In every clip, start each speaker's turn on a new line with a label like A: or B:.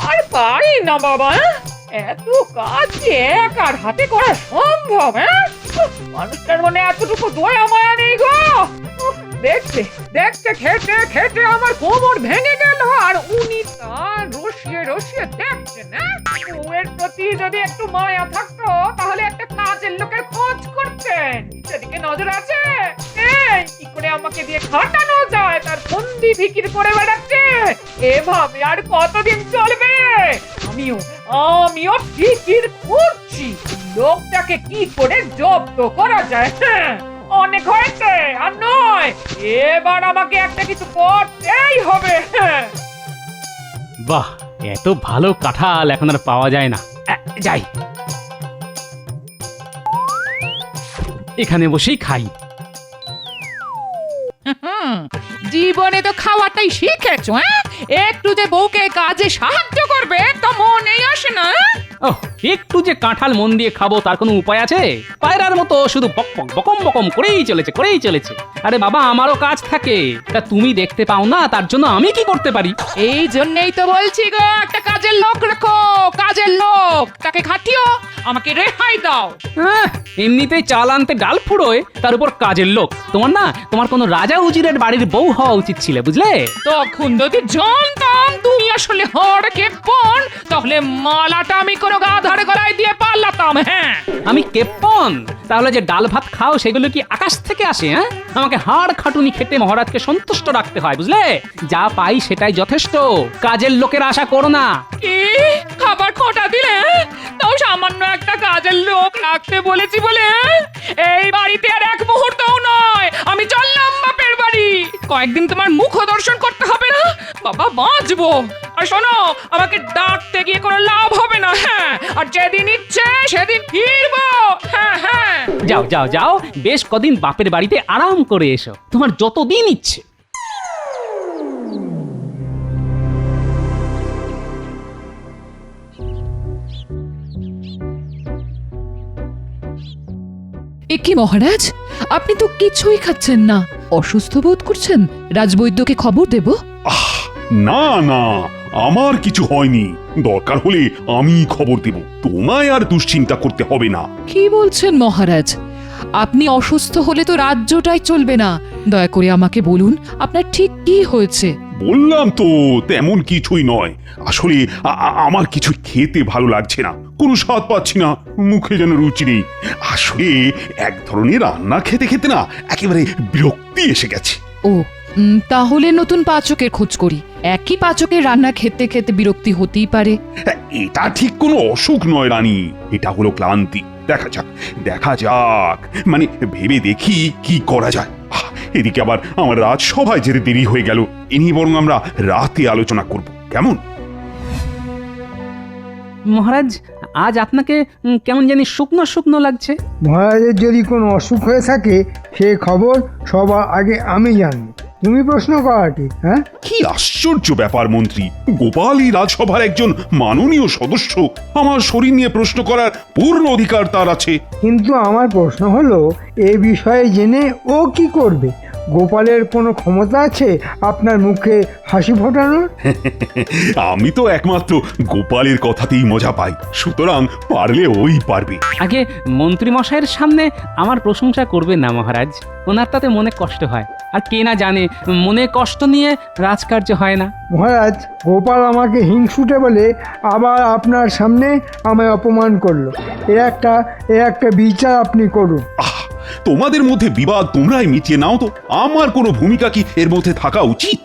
A: আর পারি না বাবা, এত কাজ যে একার হাতে করা সম্ভব? মানুষটার মনে এতটুকু দয়া মায়া নেই গো। দেখতে দেখতে খেতে খেতে আমার কোমর ভেঙে গেল, আর উনি তার রসিয়ে রসিয়ে দেখছেন। বউয়ের প্রতি যদি একটু মায়া থাকতো তাহলে একটা কাজের লোকের খোঁজ করতেন। সেদিকে নজর আছে? কি করে আমাকে দিয়ে খাটানো যায় তার ফন্দি ফিকির করে বেড়াচ্ছে। এভাবে আর কতদিন চলবে? আমিও ফিকির করছি লোকটাকে কি করে জব্দ করা যায়। অনেক হয়েছে, আর নয়, এবার আমাকে একটা কিছু করতেই হবে।
B: বাহ, এত ভালো কাঁঠাল এখন আর পাওয়া যায় না। যাই, এখানে বসেই খাই।
A: জীবনে তো খাওয়াটাই শিখেছো, একটু যে বউকে কাজে সাহায্য করবে তা মনেই আসে না।
B: ওহ, একটু যে কাঁঠাল মন দিয়ে খাবো তার কোনো উপায় আছে? পায়রার মতো শুধু বকম বকম করেই চলেছে। আরে বাবা, আমারও কাজ থাকে, তা তুমি দেখতে পাও না, তার জন্য আমি কি করতে পারি?
A: এই জন্যই তো বলছি গো, একটা কাজের লোক রাখো, কাজের লোক, তাকে খাটিও, আমাকে রেহাই দাও।
B: এমনিতেই চাল আনতে ডাল ফুড়োয়, তার উপর কাজের লোক। তোমার কোনো রাজা উজিরের বাড়ির বউ হওয়া উচিত ছিল, বুঝলে?
A: তখন যদি জানতাম তুমি আসলে হড়কে পণ, তাহলে মালাটা আমি কোনো গাধার গলায় দিয়ে পালাতাম।
B: আমি কেপন? তাহলে যে ডাল ভাত খাও সেগুলো কি আকাশ থেকে আসে? আমাকে হাড় খাটুনি খেতে মহারাজকে সন্তুষ্ট রাখতে হয়, বুঝলে? যা পাই সেটাই যথেষ্ট, কাজের লোকের আশা করো না।
A: কি খাবার খোটা দিলে? তাও সামান্য একটা কাজের লোক রাখতে বলেছি বলে এই বাড়িতে আর এক মুহূর্তও নয়। আমি চললাম বাপের বাড়ি। কয়েকদিন তোমার মুখ দর্শন করতে হবে না, বাবা বাঁচবো। আর শোনো, আমাকে ডাকতে গিয়ে কোনো লাভ হবে না। আর যেদিন ইচ্ছে সেদিন ফিরবো।
B: যাও, বেশ কদিন বাপের বাড়িতে আরাম করে এসো, তোমার যতদিন ইচ্ছে।
C: এ কি মহারাজ, আপনি তো কিছুই খাচ্ছেন না, অসুস্থ বোধ করছেন? রাজবৈদ্যকে খবর দেব?
D: না না, আমার কিছু হয়নি। দরকার হলে আমি খবর দেব, তোমায় আর দুশ্চিন্তা করতে হবে না।
C: কি বলছেন মহারাজ? আপনি অসুস্থ হলে তো রাজ্যটাই চলবে না। দয়া করে আমাকে বলুন, আপনার ঠিক কি হয়েছে?
D: বললাম তো, তেমন কিছুই নয়। আসলে আমার কিছু খেতে ভালো লাগছে না, কোনো স্বাদ পাচ্ছি না, মুখে যেন রুচি নেই। আসলে এক ধরনের রান্না খেতে খেতে না একেবারে বিরক্তি এসে গেছে।
C: ও, তাহলে নতুন পাচকের খোঁজ করি। একই পাচকের রান্না খেতে খেতে বিরক্তি হতেই পারে।
D: এটা ঠিক কোনো অসুখ নয় রানী, এটা হলো ক্লান্তি। দেখা যাক, মানে ভেবে দেখি কি করা যায়। এদিকে আবার আমার রাজসভায় যেতে দেরি হয়ে গেল। এ নিয়ে বরং আমরা রাতে আলোচনা করব, কেমন?
B: মহারাজ, আজ আপনাকে কেমন জানি শুকনো শুকনো লাগছে।
E: মহারাজের যদি কোনো অসুখ হয়ে থাকে সে খবর সবার আগে আমি জানবো, তুমি প্রশ্ন করাটি?
D: কি আশ্চর্য ব্যাপার মন্ত্রী, গোপালই রাজসভার একজন মাননীয় সদস্য, আমার শরীর নিয়ে প্রশ্ন করার পূর্ণ অধিকার তার আছে।
E: কিন্তু আমার প্রশ্ন হলো, এ বিষয়ে জেনে ও কি করবে? গোপালের কোনো ক্ষমতা আছে আপনার মুখে হাসি ফোটানোর?
D: আমি তো একমাত্র গোপালের কথাতেই মজা পাই, সুতরাং পারলে ওই পারবে।
B: আগে মন্ত্রী মশাইয়ের সামনে আমার প্রশংসা করবেন না মহারাজ, ওনার তাতে মনে কষ্ট হয়। আর কে না জানে, মনে কষ্ট নিয়ে রাজকার্য হয় না।
E: মহারাজ, গোপাল আমাকে হিংসুটে বলে আবার আপনার সামনে আমায় অপমান করলো। এর একটা বিচার আপনি করুন।
D: তোমাদের মধ্যে বিবাদ তোমরাই মিটিয়ে নাও তো, আমার কোনো ভূমিকা কি এর মধ্যে থাকা উচিত?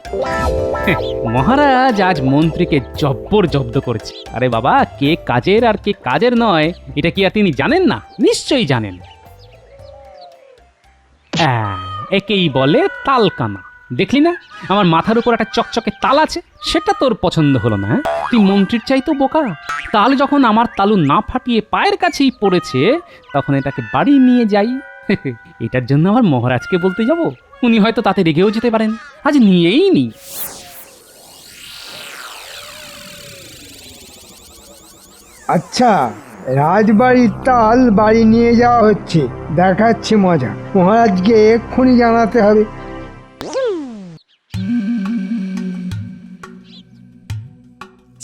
B: মহারাজ আজ মন্ত্রীকে জব্বর জব্দ করেছে। আরে বাবা, কে কাজের আর কে কাজের নয়, এটা কি আর তিনি জানেন না? নিশ্চয়ই জানেন। একেই বলে তালকানা। দেখলি না, আমার মাথার উপর একটা চকচকে তাল আছে, সেটা তোর পছন্দ হলো না? তুই মন্ত্রীর চাইতো বোকা। তাল যখন আমার তালু না ফাটিয়ে পায়ের কাছেই পড়েছে, তখন এটাকে বাড়ি নিয়ে যাই। এটার জন্য আমার মহারাজকে বলতে যাব? উনি হয়তো তাতে রেগেও যেতে পারেন। আজ নিয়েই নি।
E: আচ্ছা, রাজবাড়ির তাল বাড়ি নিয়ে যাওয়া হচ্ছে, দেখাচ্ছি মজা। মহারাজকে এক্ষুনি জানাতে হবে।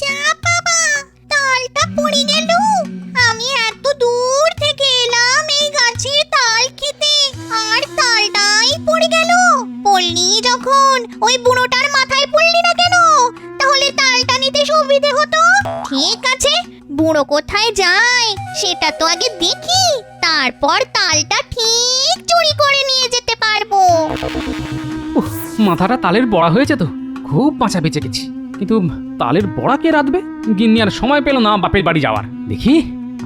F: চাপা বুড়ো কোথায় যায় সেটা তো আগে দেখি, তারপর তালটা ঠিক চুরি করে নিয়ে যেতে পারবো।
B: উফ, মাথাটা তালের বড়া হয়েছে তো, খুব বাঁচা বেঁচে গেছি। কিন্তু তালের বড়া কে রাঁধবে? গিন্নি আর সময় পেল না বাপের বাড়ি যাওয়ার। দেখি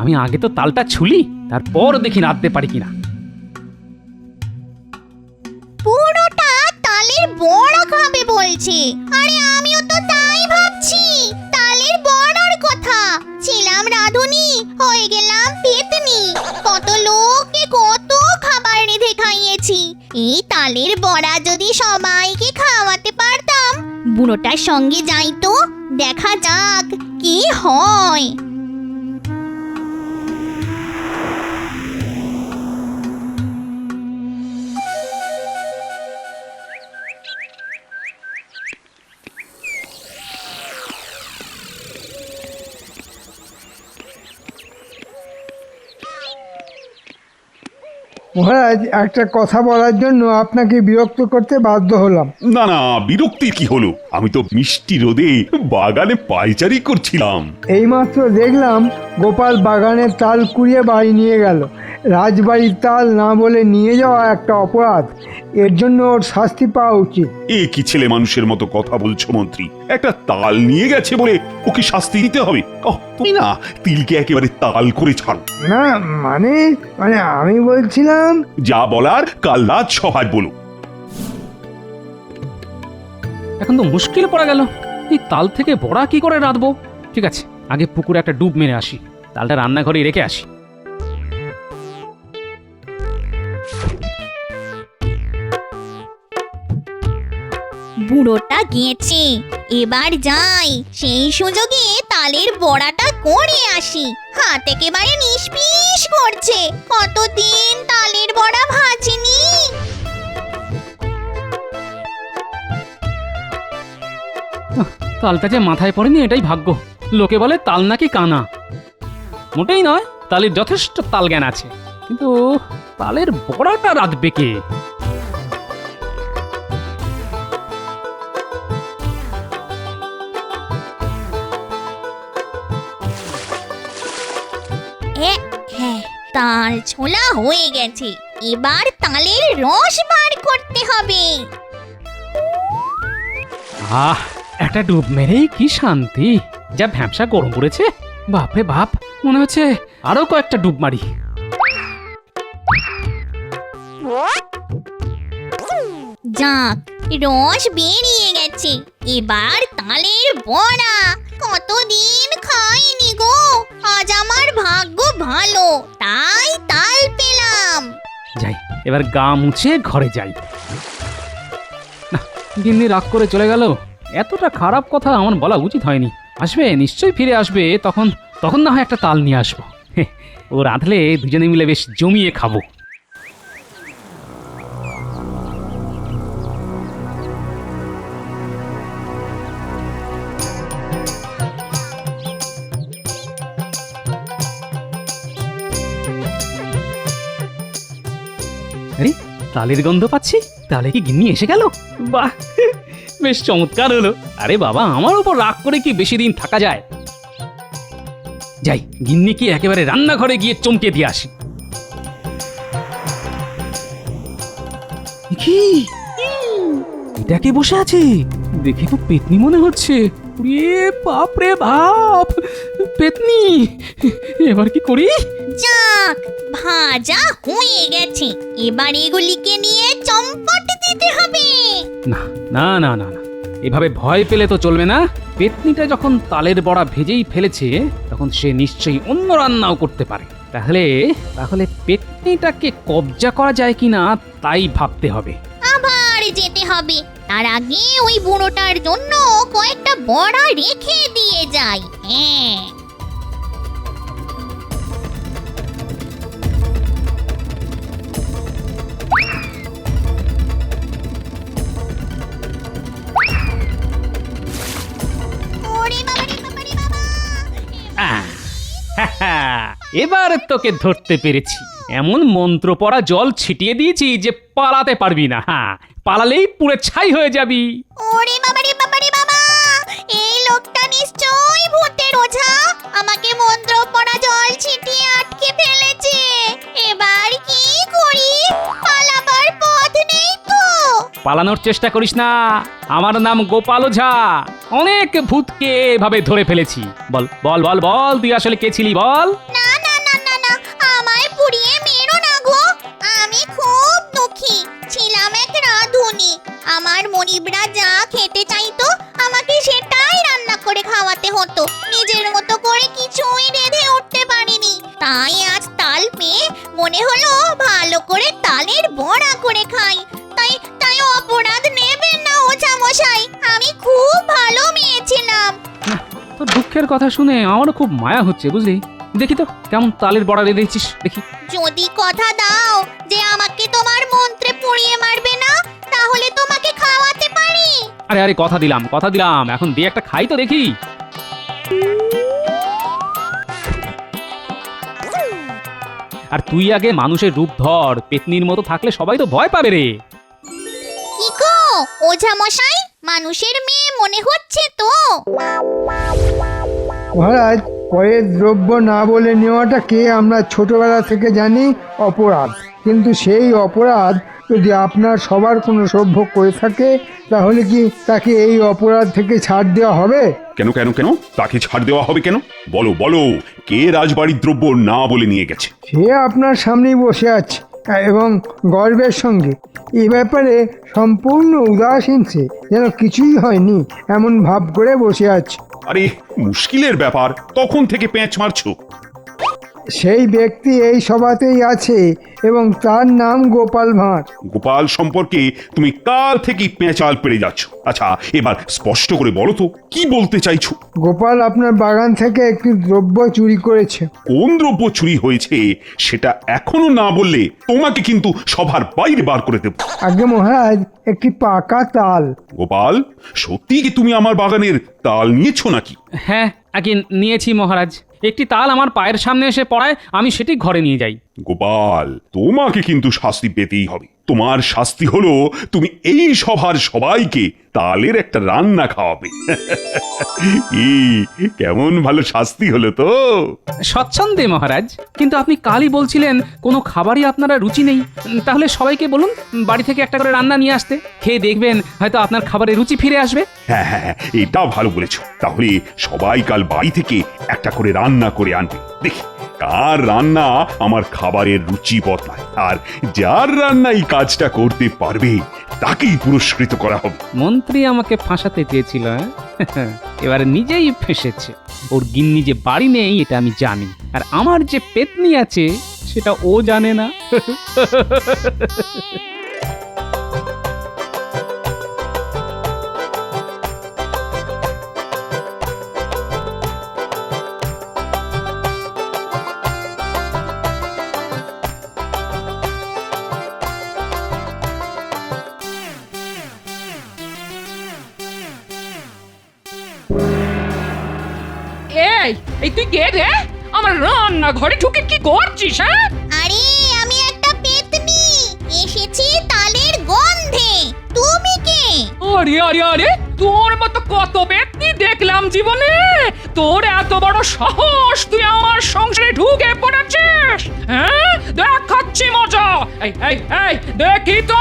B: আমি আগে তো তালটা ছুলি, তারপর দেখি রাঁধতে পারি কিনা।
F: বুড়োটা তালের বড়া খাবে বলছে, আরে আমিও তো তাই ভাবছি। তালের বড়ার কথা, ছিলাম রাঁধুনি হয়ে গেলাম পেতনি, কত লোককে কত খাবার রেঁধে খাইয়েছি। এই তালের বড়া যদি সবাইকে খাওয়াতে পারতাম, বুড়োটার সঙ্গে যাই তো, দেখা যাক কি হয়।
E: মহারাজ, একটা কথা বলার জন্য আপনাকে বিরক্ত করতে বাধ্য হলাম।
D: না না, বিরক্তির কি হলো? আমি তো মিষ্টি রোদে বাগানে পায়চারি করছিলাম।
E: এইমাত্র দেখলাম গোপাল বাগানের তাল কুড়িয়ে বাড়ি নিয়ে গেল। রাজবাড়ির তাল না বলে নিয়ে যাওয়া একটা অপরাধ, এর জন্য ওর শাস্তি পাওয়া উচিত।
D: এ কি ছেলে মানুষের মতো কথা বলছো মন্ত্রী? একটা তাল নিয়ে গেছে বলে ওকে শাস্তি দিতে হবে? তুমি না তিলকে একেবারে তাল করে ছাড়ো।
E: না মানে মানে আমি বলছিলাম,
D: যা বলার কাল রাজসভায় বলো।
B: এখন তো মুশকিল পড়ে গেল, এই তাল থেকে বড়া কি করে রাঁধবো? ঠিক আছে, আগে পুকুরে একটা ডুব মেরে আসি, তালটা রান্নাঘরে রেখে আসি।
F: বুড়োটা গেছে, এবার যাই, সেই সুযোগে তালের বড়াটা করে আসি। হাত একেবারে নিষ্পিস করছে, কতদিন তালের বড়া ভাজিনি।
B: তালটা যে মাথায় পড়েনি এটাই ভাগ্য। লোকে বলে তাল নাকি কানা, মোটেই নয়, তালের যথেষ্ট তাল জ্ঞান আছে, কিন্তু তালের বড়াটা রাঁধবে কে?
F: হ্যাঁ, তাল ছোলা হয়ে গেছে, এবার তালের রস বার করতে হবে।
B: আহ, একটা ডুব মেরেই কি শান্তি! যা ভ্যাপসা গরম পড়েছে, বাপরে বাপ, মনে হচ্ছে আরো কয়েকটা ডুব মারি।
F: যাক, রস বেরিয়ে গেছে, এবার তালের বড়া। কতদিন খাইনি গো, আজ আমার ভাগ্য ভালো, তাই তাল পেলাম।
B: যাই, এবার গা মুছে ঘরে যাই। না, গিন্নি রাগ করে চলে গেল। এতটা খারাপ কথা আমার বলা উচিত হয়নি। আসবে, নিশ্চয়ই ফিরে আসবে, তখন তখন না হয় একটা তাল নিয়ে আসবো। ও রাঁধলে দুজনে মিলে বেশ জমিয়ে খাবো। আরে, তালের গন্ধ পাচ্ছি, তাহলে কি গিন্নি এসে গেল? বাহ, বেশ চমৎকার হলো। আরে বাবা, আমার উপর রাগ করে কি বেশি দিন থাকা যায়? যাই, গিন্নি কি একেবারে রান্নাঘরে গিয়ে চমকে দিয়ে আসি। কি এটা কে বসে আছে? দেখে তো পেতনি মনে হচ্ছে। বাপ রে বাপ, পেতনি! এবার কি করি?
F: যাক, ভাজা হয়ে গেছে, এবার এগুলিকে নিয়ে চম্পট দিতে হবে।
B: না না না না না, এভাবে ভয় পেলে তো চলবে না। পেতনিটা যখন তালের বড়া ভেজেই ফেলেছে, তখন সে নিশ্চয়ই অন্য রান্নাও করতে পারে। তাহলে তাহলে পেতনিটাকে কবজা করা যায় কিনা তাই ভাবতে হবে।
F: আবার যেতে হবে, তার আগে ওই বুড়োটার জন্য কয়েকটা বড়া রেখে দিয়ে যাই। হ্যাঁ, ওরে বাবা রে বাবা রে বাবা।
B: এবার তোকে ধরতে পেরেছি। এমন মন্ত্র পড়া জল ছিটিয়ে দিয়েছি যে পালাতে পারবি না। হ্যাঁ, পালালেই পুরো ছাই হয়ে যাবি।
F: ওরে বাবা রে বাবা রে বাবা, এই লোকটা নিশ্চয়ই ভূতের ওঝা, আমাকে মন্ত্র
B: পালানোর চেষ্টা করিস না। আমার নাম গোপাল ওঝা। অনেক ভূতকে এভাবে ধরে ফেলেছি। বল বল বল বল, তুই আসলে কে ছিলি বল?
F: না না না না না, আমায় পুড়িয়ে মেরো না গো। আমি খুব দুঃখী, ছিলাম এক রাঁধুনি। আমার মনিবরা যা খেতে চাইতো আমাকে সেটাই রান্না করে খাওয়াতে হতো। নিজের মতো করে কিছুই রেঁধে উঠতে পারিনি। তাই আজ তাল পেয়ে মনে হলো ভালো করে তালের বড়া করে খাই। তাই তাই অপরাধ নেবেন না ওঝা মশাই, আমি খুব ভালো মেয়ে ছিলাম।
B: তোর দুঃখের কথা শুনে আমারও খুব মায়া হচ্ছে বুঝলি। দেখি তো কেমন তালের বড়া রেঁধেছিস দেখি।
F: যদি কথা দাও যে আমাকে তোমার মন্ত্রে পুড়িয়ে মারবে না, তাহলে তোমাকে খাওয়াতে পারি।
B: আরে আরে কথা দিলাম কথা দিলাম, এখন দিয়ে একটা খাই তো দেখি। আর তুই আগে মানুষের রূপ ধর, পেতনির মতো থাকলে সবাই তো ভয় পাবে রে।
F: কি গো ওঝা মশাই, মানুষের মেয়ে মনে হচ্ছে তো?
E: মহারাজ, পরের দ্রব্য না বলে নেওয়াটাকে আমরা ছোটবেলা থেকে জানি অপরাধ, কিন্তু সেই অপরাধ যদি আপনার সবার কোনো সভ্য করে থাকে, তাহলে কি তাকে এই অপরাধ থেকে ছাড় দেওয়া হবে?
D: কেন কেন কেন তাকে ছাড় দেওয়া হবে কেন? বলো বলো, কে রাজবাড়ির দ্রব্য না বলে নিয়ে গেছে?
E: সে আপনার সামনেই বসে আছে এবং গর্বের সঙ্গে এই ব্যাপারে সম্পূর্ণ উদাসীন, সে যেন কিছুই হয়নি এমন ভাব করে বসে আছে।
D: আরে মুশকিলের ব্যাপার, তখন থেকে প্যাঁচ মারছো।
E: সেই ব্যক্তি এই সভাতেই আছে এবং তার নাম গোপাল ভাঁড়।
D: গোপাল সম্পর্কে তুমি কাল থেকেই পেঁচাল পেরে যাচ্ছ। আচ্ছা, এবার স্পষ্ট করে বলো তো কি বলতে চাইছো?
E: গোপাল আপনার বাগান থেকে একটি দ্রব্য চুরি করেছে।
D: কোন দ্রব্য চুরি হয়েছে সেটা এখনো না বললে তোমাকে কিন্তু সভার বাইরে বার করে দেব।
E: আগে মহারাজ, একটি পাকা তাল।
D: গোপাল, সত্যি কি তুমি আমার বাগানের তাল নিয়েছো নাকি?
B: হ্যাঁ আগে নিয়েছি মহারাজ। একটি তাল আমার পায়ের সামনে এসে পড়ায় আমি সেটি ঘরে নিয়ে যাই।
D: গোপাল, তোমাকে কিন্তু শাস্তি পেতেই হবে। তোমার শাস্তি হলো তুমি এই সভার সবাইকে তালের একটা রান্না খাওয়াবে। কেমন ভালো শাস্তি হলো তো?
B: স্বচ্ছন্দে মহারাজ, কিন্তু আপনি কালই বলছিলেন কোনো খাবারই আপনারা রুচি নেই। তাহলে সবাইকে বলুন বাড়ি থেকে একটা করে রান্না নিয়ে আসতে, খেয়ে দেখবেন হয়তো আপনার খাবারের রুচি ফিরে আসবে।
D: হ্যাঁ হ্যাঁ হ্যাঁ, এটা ভালো বলেছো। তাহলে সবাই কাল বাড়ি থেকে একটা করে রান্না করে আনবে। দেখি কার রান্না আমার খাবারের রুচি বদলায়, আর যার রান্না এই কাজটা করতে পারবে তাকেই পুরস্কৃত করা হবে।
B: মন্ত্রী আমাকে ফাঁসাতে চেয়েছিল, এবারে নিজেই ফেসেছে। ওর গিন্নি যে বাড়ি নেই এটা আমি জানি, আর আমার যে পেতনি আছে সেটা ও জানে না।
A: এই এই তুই কে রে? আমার রান্না ঘরে ঢুকে কি করছিস? হ্যাঁ,
F: আরে আমি একটা পেতনি, এসেছি তালের গন্ধে। তুমি কে?
A: আরে আরে আরে, তোর মতো কত ব্যক্তি দেখলাম জীবনে, তোর এত বড় সাহস তুই আমার সংসারে ঢুকে পড়েছিস? হ্যাঁ, দেখাচ্ছি মজা। এই এই এই, দেখি তো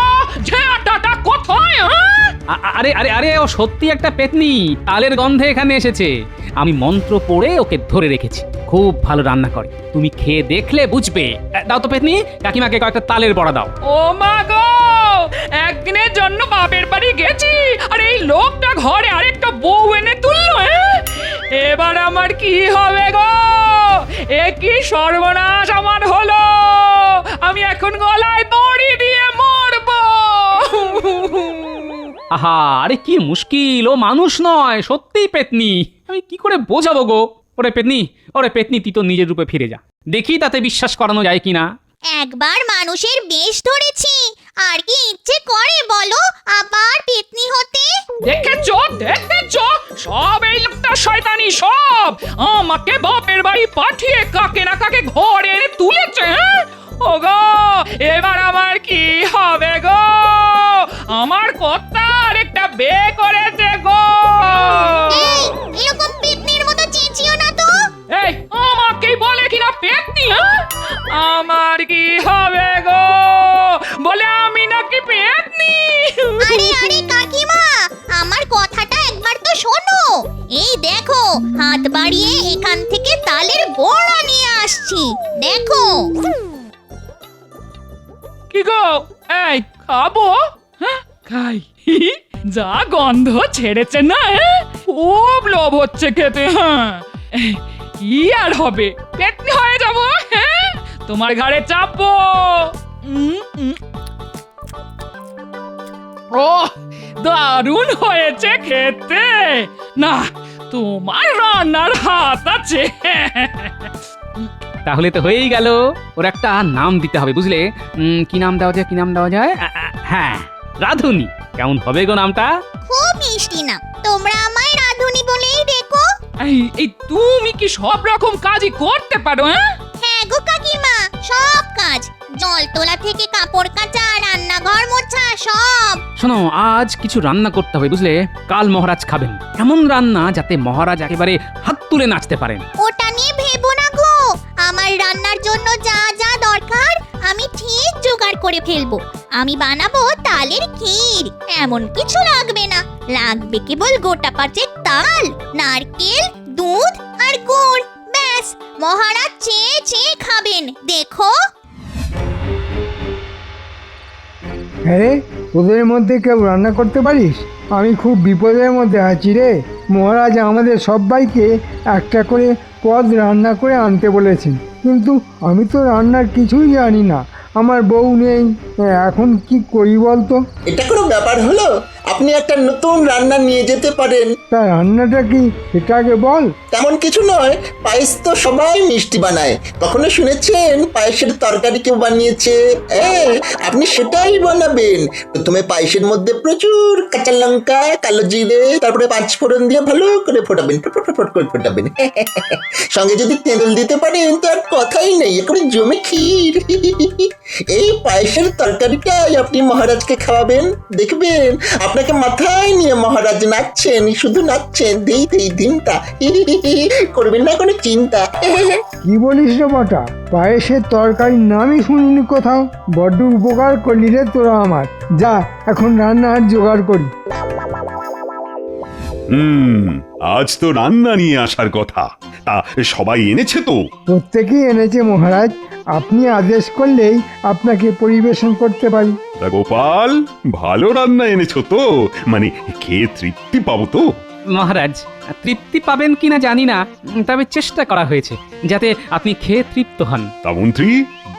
A: ঝাঁটাটা কোথায়? হ্যাঁ,
B: আরে আরে আরে, ও সত্যি একটা পেতনি, তালের গন্ধে এখানে এসেছে। আমি মন্ত্র পড়ে ওকে ধরে রেখেছি। খুব ভালো রান্না করে, তুমি খেয়ে দেখলে বুঝবে। দাও তো পেতনি, কাকিমাকে কয়েকটা তালের বড়া দাও।
A: ও মা গো, একদিনের জন্য বাপের বাড়ি গেছি আর এই লোকটা ঘরে আরেকটা বউ এনে তুললো। এবার আমার কি হবে গো? এ কি সর্বনাশ আমার হলো! আমি এখন গলায় দড়ি দিয়ে মরবো।
B: আহা, আরে কি মুশকিল, ও মানুষ নয় সত্যিই পেতনি। আমি কি করে বোঝাবো গো? ওরে পেতনি তুই তো নিজের রূপে ফিরে যা, দেখি তাতে বিশ্বাস করানো যায় কিনা।
F: একবার মানুষের বেশ ধরেছি, আর কি ইচ্ছে করে বলো আবার পেতনি হতে?
A: দেখেছো দেখেছো, সব এই লোকটা শয়তানি সব। আমাকে বাপের বাড়ি পাঠিয়ে কাকে না কাকে ঘরে এনে তুলেছে। ওগো, এবার আমার কি হবে গো? আমার কর্তা আরেকটা বিয়ে করেছে গো।
F: এই, এরকম পেতনির মতো চেঁচিও না তো।
A: এই, আমাকে বলে কিনা পেতনি? আমার কি হবে গো? বলে আমি নাকি পেতনি?
F: আরে এই দেখো, হাত বাড়িয়ে এখান থেকে তালের বড়া নিয়ে আসছি, দেখো।
A: কি গো, এই খাবো? হ্যাঁ, খাই। যা গন্ধ ছেড়েছে না, খুব লোভ হচ্ছে খেতে। হ্যাঁ, কি আর হবে, পেটনি হয়ে যাবো। হ্যাঁ, তোমার ঘাড়ে চাপবো। ও দারুণ হয়েছে খেতে। না, তোমার রান্নার হাত আছে।
B: তাহলে তো হয়েই গেল। ওর একটা নাম দিতে হবে, বুঝলে? কি নাম দেওয়া যায়, কি নাম দেওয়া যায়? হ্যাঁ, রাধুনি। কেমন হবে গো নামটা?
F: খুব মিষ্টি না, তোমরা আমায় রাধুনি বলেই ডেকো।
A: এই তুমি কি সব রকম কাজই করতে পারো? হ্যাঁ,
F: হ্যাঁ গো কাকিমা, সব কাজ, জল তোলা থেকে কাপড় কাচা, রান্নাঘর মোছা, সব।
B: শোনো, আজ কিছু রান্না করতে হবে, বুঝলে? কাল মহারাজ খাবেন এমন রান্না যাতে মহারাজ একেবারে হাত তুলে নাচতে পারেন।
F: ওটা নিয়ে ভেবো না গো, আমার রান্নার জন্য যা যা দরকার আমি ঠিক জোগাড় করে ফেলবো। আমি বানাবো তালের ক্ষীর, এমন কিছু লাগবে না, লাগবে কেবল গোটা পাঁচেক তাল, নারকেল, দুধ আর গুড়। ব্যাস, মহারাজ চেয়ে চেয়ে খাবেন, দেখো।
E: হ্যাঁ, তোদের মধ্যে কেউ রান্না করতে পারিস? আমি খুব বিপদের মধ্যে আছি রে। মহারাজ আমাদের সবাইকে একটা করে পদ রান্না করে আনতে বলেছেন, কিন্তু আমি তো রান্নার কিছুই জানি না, আমার বউ নেই, এখন কি করি বলতো?
G: এটা কোনো ব্যাপার হলো? আপনি একটা নতুন রান্না নিয়ে যেতে পারেন।
E: তা রান্নাটা কি সেটা আগে বল।
G: তেমন কিছু নয়, পায়েস তো সবাই মিষ্টি বানায়। কখনো শুনেছেন পায়েসের তরকারি কেউ বানিয়েছে? আপনি সেটাই বানাবেন। প্রথমে পায়েসের মধ্যে প্রচুর কাঁচা লঙ্কা, কালো জিরে, তারপরে পাঁচফোড়ন দিয়ে ভালো করে ফোটাবেন, ফট করে ফোটাবেন। সঙ্গে যদি তেঁতুল দিতে পারেন তো আর কথাই নেই, একেবারে জমে ক্ষীর। এই পায়েসের তরকারিটাই আপনি মহারাজকে খাওয়াবেন, দেখবেন আপনাকে মাথায় নিয়ে মহারাজ নাচছেন, শুধু নাচছেন, দেই দিনটা। করবেন না কোনো চিন্তা।
E: কি বলিস রে বটা, পায়েসের তরকারির নামই শুনিনি কোথাও। বড্ড উপকার করলি রে তোরা আমার। যা, এখন রান্নার জোগাড় করি।
D: আজ তো রান্না নিয়ে আসার কথা, তা সবাই এনেছে তো?
E: প্রত্যেকেই এনেছে মহারাজ, আপনি আদেশ করলেই আপনাকে পরিবেশন করতে পারি।
D: তা গোপাল, ভালো রান্না এনেছো তো? মানে খেয়ে তৃপ্তি পাবো তো?
B: মহারাজ, তৃপ্তি পাবেন কিনা জানি না, তবে চেষ্টা করা হয়েছে যাতে আপনি খেয়ে তৃপ্ত হন।
D: তা মন্ত্রী,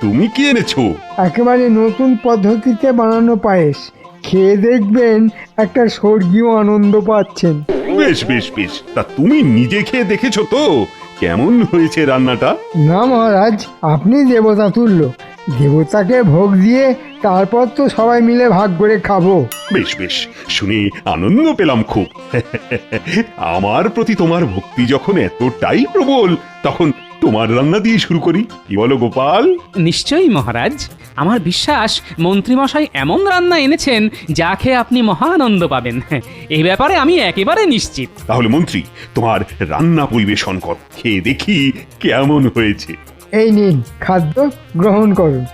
D: তুমি কি এনেছো?
E: একেবারে নতুন পদ্ধতিতে বানানো পায়েস, খেয়ে দেখবেন একটা স্বর্গীয় আনন্দ পাচ্ছেন।
D: বেশ বেশ বেশ, তা তুমি নিজে খেয়ে দেখেছো তো কেমন হয়েছে রান্নাটা?
E: না মহারাজ, আপনি দেবতা তুল্য, দেবতাকে ভোগ দিয়ে তারপর তো সবাই মিলে ভাগ করে খাবো।
D: বেশ বেশ, শুনে আনন্দ পেলাম খুব। আমার প্রতি তোমার ভক্তি যখন এতটাই প্রবল, তখন তোমার রান্না দিয়ে শুরু করি, কি বলো গোপাল?
B: নিশ্চয়ই মহারাজ, আমার বিশ্বাস মন্ত্রীমশাই এমন রান্না এনেছেন যা খেয়ে আপনি মহা আনন্দ পাবেন। এই ব্যাপারে আমি একেবারে নিশ্চিত।
D: তাহলে মন্ত্রী, তোমার রান্না পরিবেশন কর, খেয়ে দেখি কেমন হয়েছে।
E: এই নিন, খাদ্য গ্রহণ করুন।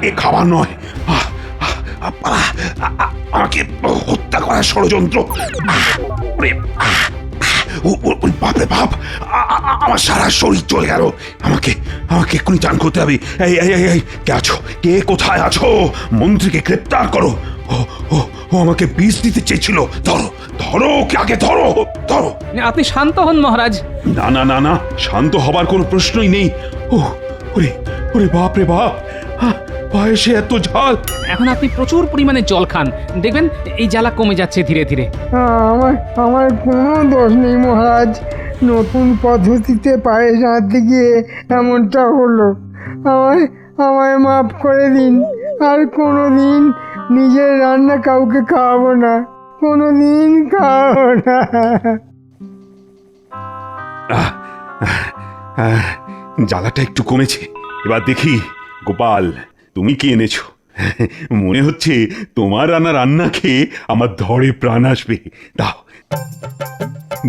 D: এ খাবার নয়, আমাকে হত্যা করার ষড়যন্ত্র। বাপরে বাপ, আমার সারা শরীর চলে গেল। আমাকে এক্ষুনি চান করতে হবে। এই কে আছো? কে কোথায় আছো? মন্ত্রীকে গ্রেপ্তার করো। ও আমাকে বিষ দিতে চেয়েছিল। ধরো ওকে, আগে ধরো।
B: আপনি শান্ত হন মহারাজ।
D: না, শান্ত হবার কোনো প্রশ্নই নেই। ওরে বাপ রে বাপ, পায়েসে এত ঝাল।
B: এখন আপনি প্রচুর পরিমাণে জল খান, দেখবেন এই জ্বালা কমে যাচ্ছে ধীরে ধীরে।
E: আমার কোনো দোষ নেই মহারাজ, নতুন পদ্ধতিতে পায়েস আনতে গিয়ে এমনটা হলো। আমায় মাফ করে দিন, আর কোনোদিন নিজের রান্না কাউকে খাওয়াবো না, কোনোদিন খাওয়াবো না।
D: জ্বালাটা একটু কমেছে, এবার দেখি গোপাল, তুমি কি এনেছো? মনে হচ্ছে তোমার রান্না খেয়ে আমার ধরে প্রাণ আসবে।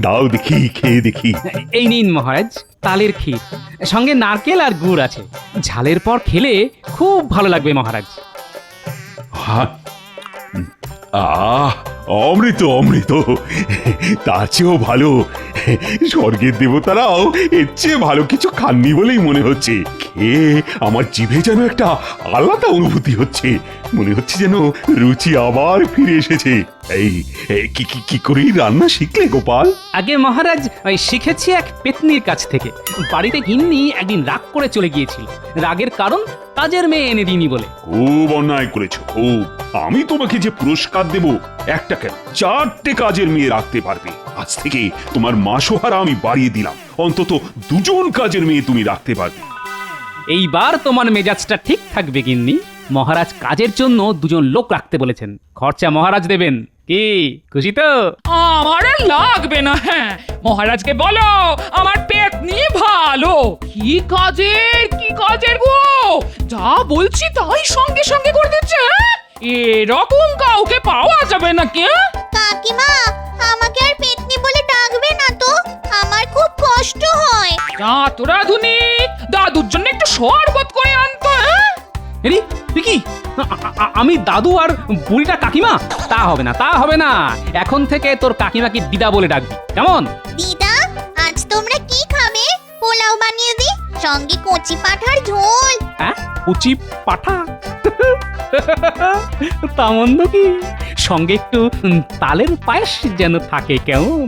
D: দাও দেখি, খেয়ে দেখি।
B: এই নিন মহারাজ, তালের ক্ষীর, সঙ্গে নারকেল আর গুড় আছে। ঝালের পর খেলে খুব ভালো লাগবে মহারাজ।
D: আহ, অমৃত অমৃত, তার চেয়েও ভালো। স্বর্গের দেবতারাও এর চেয়ে ভালো কিছু খাননি বলেই মনে হচ্ছে। খেয়ে আমার জিভে যেন একটা আলাদা অনুভূতি হচ্ছে, মনে হচ্ছে যেন রুচি আবার ফিরে এসেছে। এই কি কি কি করেই রান্না শিখলে গোপাল?
B: আগে মহারাজ ওই শিখেছি এক পেতনির কাছ থেকে। বাড়িতে গিন্নি একদিন রাগ করে চলে গিয়েছিল, রাগের কারণ কাজের মেয়ে এনে দিইনি বলে।
D: খুব অন্যায় করেছো, খুব। আমি তোমাকে যে পুরস্কার দেব, একটা কেন 4টে কাজের মেয়ে রাখতে পারবে। আজ থেকে তোমার মাসোহারা আমি বাড়িয়ে দিলাম, অন্তত 2জন কাজের মেয়ে তুমি রাখতে পারবে।
B: এইবার তোমার মেজাজটা ঠিক থাকবে গিন্নি। মহারাজ কাজের জন্য 2জন লোক রাখতে বলেছেন, খরচা মহারাজ দেবেন। কি খুশি তো?
A: আমার আর লাগবে না। হ্যাঁ, মহারাজকে বলো আমার পেতনি ভালো। কি কাজের গো, যা বলছি তাই সঙ্গে সঙ্গে করে দিচ্ছে। এরকম কাউকে পাওয়া যাবে নাকি?
F: কাকিমা, আমাকে আর পেতনি বলে ডাকবে না তো, আমার খুব কষ্ট হয়।
A: যা তো রাধুনি, দাদুর জন্য একটু শরবত করে আনতো।
B: এরি কি আমি দাদু আর বুড়িটা কাকিমা? তা হবে না, তা হবে না। এখন থেকে তোর কাকিমাকে দিদা বলে ডাকবি, কেমন?
F: দিদা, আজ তোমরা কি খাবে? পোলাও বানিয়ে দি, সঙ্গে কচি পাঠার ঝোল।
B: হ্যাঁ, কুচি পাঠা? তা মন্দ কি, সঙ্গে একটু তালের পায়েস যেন থাকে, কেমন?